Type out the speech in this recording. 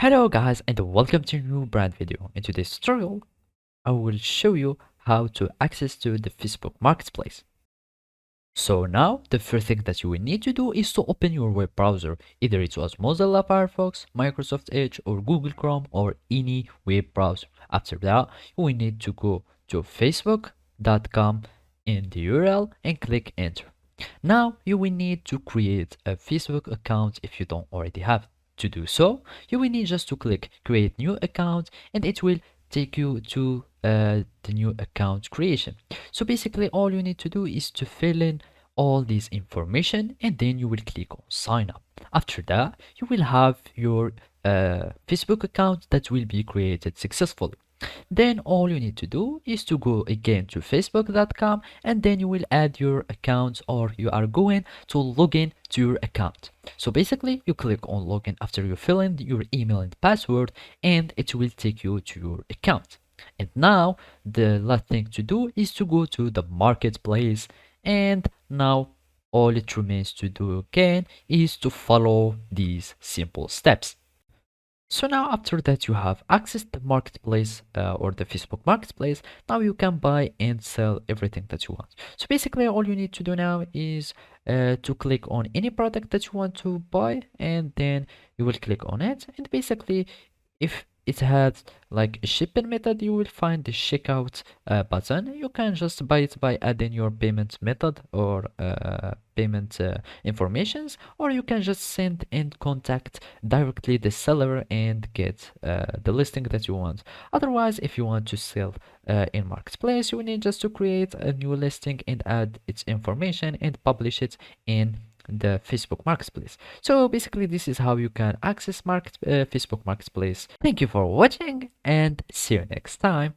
Hello guys and welcome to a new brand video. In today's tutorial, I will show you how to access to the Facebook Marketplace. So now the first thing that you will need to do is to open your web browser. Either it was Mozilla Firefox, Microsoft Edge or Google Chrome or any web browser. After that, you will need to go to facebook.com in the URL and click enter. Now you will need to create a Facebook account if you don't already have it. To do so, you will need just to click create new account and it will take you to the new account creation. So basically all you need to do is to fill in all this information and then you will click on sign up. After that, you will have your Facebook account that will be created successfully. Then all you need to do is to go again to facebook.com and then you will add your account or you are going to log in to your account. So basically you click on login after you fill in your email and password and it will take you to your account. And now the last thing to do is to go to the marketplace and now all it remains to do again is to follow these simple steps. So now after that you have access to marketplace or the Facebook marketplace, now you can buy and sell everything that you want. So basically all you need to do now is to click on any product that you want to buy and then you will click on it and basically if it has like a shipping method, you will find the checkout button. You can just buy it by adding your payment method or payment informations, or you can just send and contact directly the seller and get the listing that you want. Otherwise, if you want to sell in marketplace, you need just to create a new listing and add its information and publish it in the Facebook Marketplace. So basically this is how you can access Facebook Marketplace. Thank you for watching and see you next time.